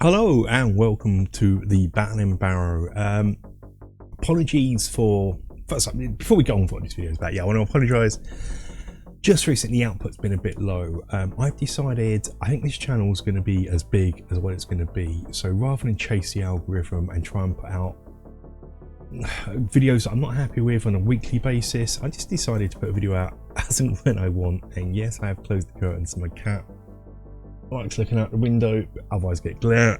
Hello and welcome to the Battling Barrow. Apologies for first up, before we go on for what this video is about. I want to apologise. Just recently, the output's been a bit low. I've decided I think this channel is going to be as big as what it's going to be. So rather than chase the algorithm and try and put out videos that I'm not happy with on a weekly basis, I just decided to put a video out as and when I want. And yes, I have closed the curtains so my cat likes looking out the window, otherwise get glare.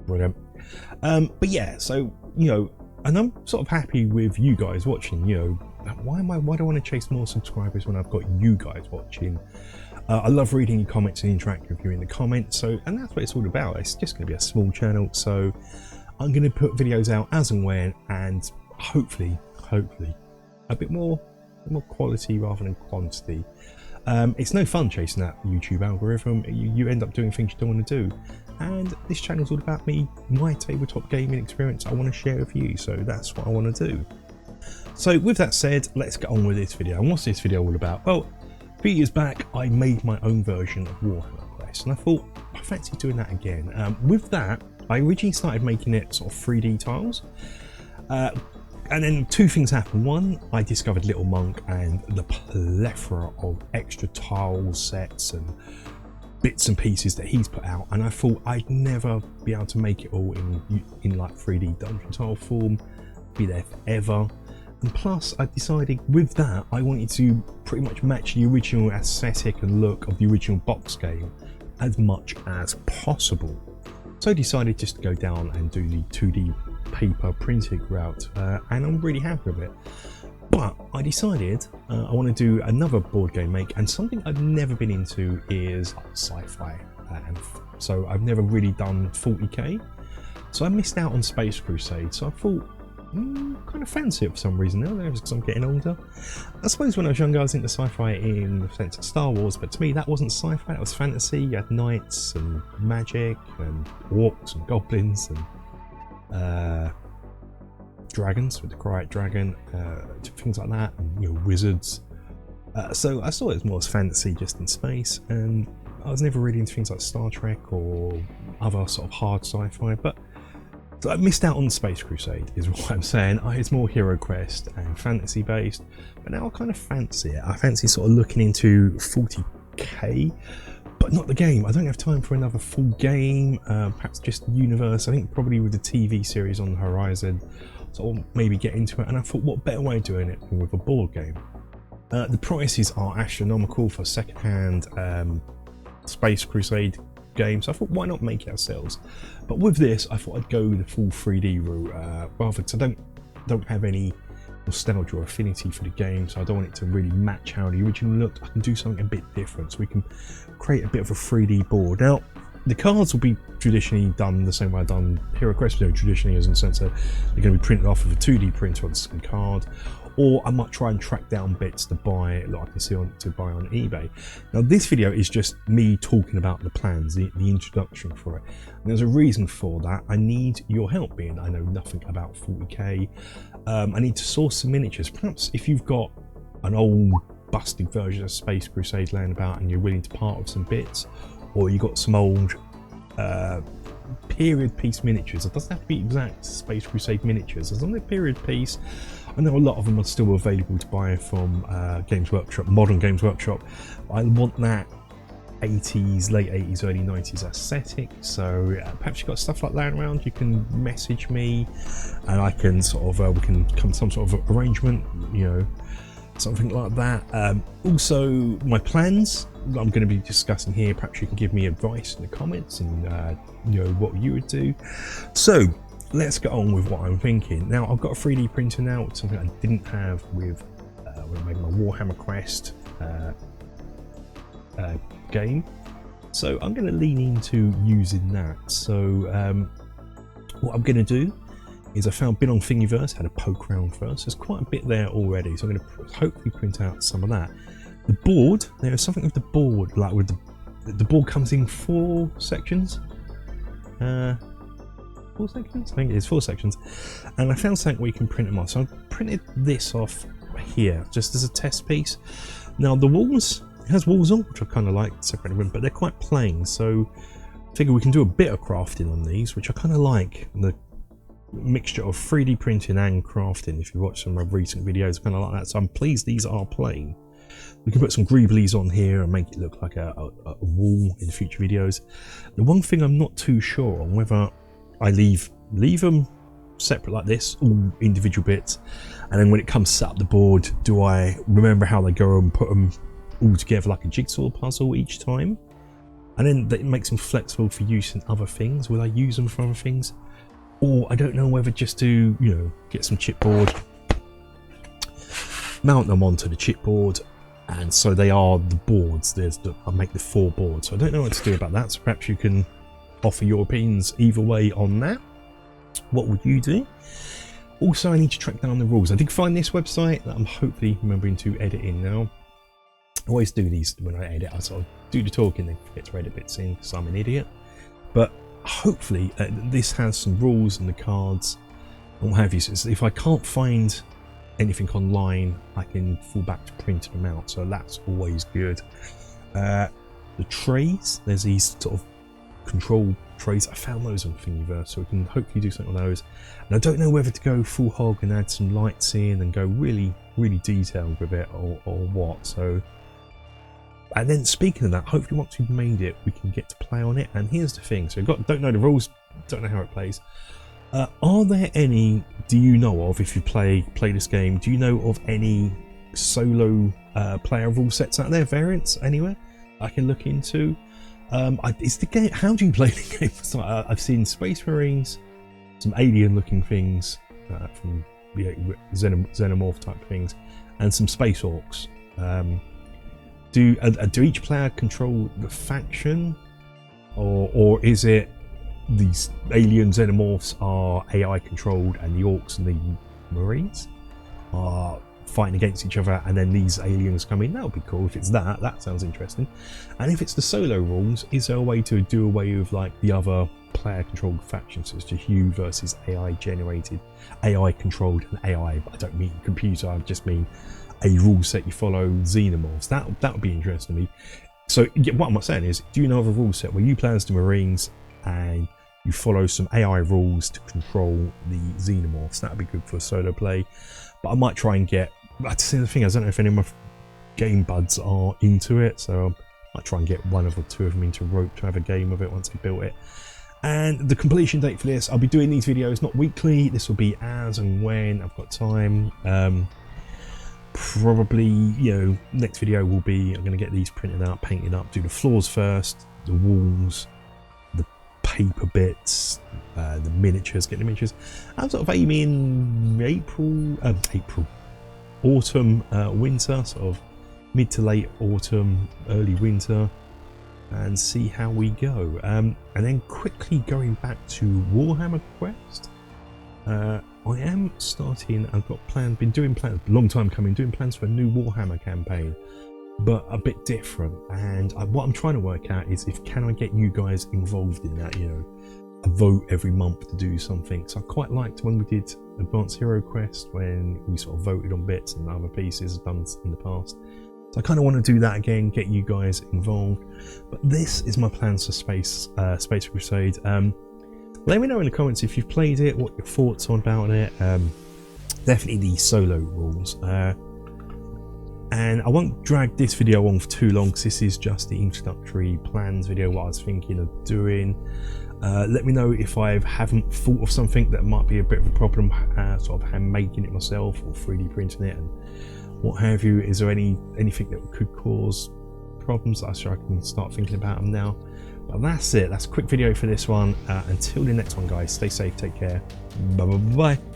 Brilliant. But yeah, so and I'm sort of happy with you guys watching. Why do I want to chase more subscribers when I've got you guys watching? I love reading your comments and interacting with you in the comments. And that's what it's all about. It's just going to be a small channel, so I'm going to put videos out as and when, and hopefully a bit more quality rather than quantity. It's no fun chasing that YouTube algorithm. You end up doing things you don't want to do, and this channel is all about me, my tabletop gaming experience I want to share with you, so that's what I want to do. So with that said, let's get on with this video. And what's this video all about? Well, a few years back I made my own version of Warhammer Quest, and I thought I fancy doing that again. With that, I originally started making it sort of 3D tiles, and then two things happened. One, I discovered Little Monk and the plethora of extra tile sets and bits and pieces that he's put out, and I thought I'd never be able to make it all in like 3D dungeon tile form, be there forever. And plus I decided with that I wanted to pretty much match the original aesthetic and look of the original box game as much as possible. So I decided just to go down and do the 2D paper printed route, and I'm really happy with it. But I decided I want to do another board game make, and something I've never been into is sci-fi, and so I've never really done 40k, so I missed out on Space Crusade. So I thought kind of fancy it for some reason. I don't know if it's because I'm getting older. I suppose when I was younger I was into sci-fi in the sense of Star Wars, but to me that wasn't sci-fi, that was fantasy. You had knights and magic and orcs and goblins and dragons with the Crusade dragon, things like that, and wizards. So I saw it as more as fantasy, just in space, and I was never really into things like Star Trek or other sort of hard sci-fi. But so I missed out on Space Crusade is what I'm saying. It's more Hero Quest and fantasy based, but now I kind of fancy it. I fancy sort of looking into 40k, but not the game. I don't have time for another full game. Perhaps just the universe. I think probably with the TV series on the horizon, so I'll maybe get into it. And I thought, what better way of doing it than with a board game? The prices are astronomical for second-hand Space Crusade games. So I thought, why not make it ourselves? But with this, I thought I'd go the full 3D route, rather, because I don't have any nostalgia or affinity for the game, so I don't want it to really match how the original looked. I can do something a bit different, so we can create a bit of a 3D board. Now, the cards will be traditionally done the same way I've done Hero Quest traditionally, as in the sense that they're going to be printed off of a 2D printer on the second card, or I might try and track down bits to buy, like I can see to buy on eBay. Now this video is just me talking about the plans, the introduction for it. And there's a reason for that. I need your help, being I know nothing about 40k. I need to source some miniatures. Perhaps if you've got an old busted version of Space Crusade laying about and you're willing to part with some bits, or you got some old period piece miniatures. It doesn't have to be exact Space Crusade miniatures. As long as they're period piece, I know a lot of them are still available to buy from Games Workshop, modern Games Workshop. I want that 80s, late 80s, early 90s aesthetic. So perhaps you've got stuff like that around, you can message me and I can sort of we can come to some sort of arrangement, something like that. Also, my plans I'm going to be discussing here. Perhaps you can give me advice in the comments and what you would do. So let's get on with what I'm thinking. Now I've got a 3D printer now. It's something I didn't have with when I made my Warhammer Quest game, so I'm going to lean into using that. So what I'm going to do is I found a bit on Thingiverse, had a poke around first. There's quite a bit there already, so I'm going to hopefully print out some of that. The board, there's something with the board, like with the board comes in 4 sections. 4 sections? I think it is 4 sections. And I found something where you can print them off. So I printed this off here, just as a test piece. Now the walls, it has walls on, which I kind of like, separated them, but they're quite plain. So Figure we can do a bit of crafting on these, which I kind of like, the mixture of 3D printing and crafting. If you watch some of my recent videos, kind of like that. So I'm pleased these are plain. We can put some greeblies on here and make it look like a wall in future videos. The one thing I'm not too sure on, whether I leave them separate like this, all individual bits, and then when it comes to set up the board, do I remember how they go and put them all together like a jigsaw puzzle each time? And then that makes them flexible for use in other things. Will I use them for other things? Or I don't know whether just to, you know, get some chipboard, mount them onto the chipboard, and so they are the boards. I make the 4 boards. So I don't know what to do about that. So perhaps you can offer your opinions either way on that. What would you do? Also, I need to track down the rules. I did find this website that I'm hopefully remembering to edit in now. I always do these when I edit. I sort of do the talking and forget to edit bits in because I'm an idiot. But hopefully this has some rules and the cards and what have you. So if I can't find anything online, I can fall back to printing them out, so that's always good. The trays, there's these sort of control trays. I found those on Thingiverse, so we can hopefully do something on those. And I don't know whether to go full hog and add some lights in and go really detailed with it, or what. So, and then speaking of that, hopefully once we've made it, we can get to play on it. And here's the thing, so don't know the rules, don't know how it plays. Are there any, do you know of, if you play this game, do you know of any solo player rule sets out there, variants anywhere I can look into? It's the game, how do you play the game? So, I've seen Space Marines, some alien looking things from xenomorph type things, and some Space Orcs. Do each player control the faction, or is it these alien xenomorphs are AI controlled and the orcs and the marines are fighting against each other, and then these aliens come in? That would be cool if it's that. That sounds interesting. And if it's the solo rules, is there a way to do away with like the other player controlled factions? So it's just you versus AI generated, AI controlled, and AI. I don't mean computer, I just mean a rule set you follow, xenomorphs. That would be interesting to me. So what I'm saying is, do you know of a rule set where you play as the marines and you follow some AI rules to control the xenomorphs? That would be good for solo play. But I might try and get, that's the thing, I don't know if any of my game buds are into it, so I might try and get one or two of them into rope to have a game of it once I've built it. And the completion date for this, I'll be doing these videos not weekly, this will be as and when I've got time. Probably, you know, next video will be, I'm going to get these printed out, painted up, do the floors first, the walls, the paper bits, the miniatures, get the miniatures. I'm sort of aiming autumn, winter, sort of mid to late autumn, early winter, and see how we go. And then quickly going back to Warhammer Quest, I am starting, I've got plans, been doing plans, long time coming, doing plans for a new Warhammer campaign, but a bit different. And what I'm trying to work out is can I get you guys involved in that, you know, a vote every month to do something. So I quite liked when we did Advanced Hero Quest, when we sort of voted on bits and other pieces done in the past. So I kind of want to do that again, get you guys involved. But this is my plans for Space Crusade. Let me know in the comments if you've played it, what your thoughts are about it. Definitely the solo rules. And I won't drag this video on for too long because this is just the introductory plans video, what I was thinking of doing. Let me know if I haven't thought of something that might be a bit of a problem, sort of hand making it myself or 3D printing it and what have you. Is there anything that could cause problems? I'm sure I can start thinking about them now. But that's it. That's a quick video for this one. Until the next one, guys, stay safe, take care. Bye bye bye.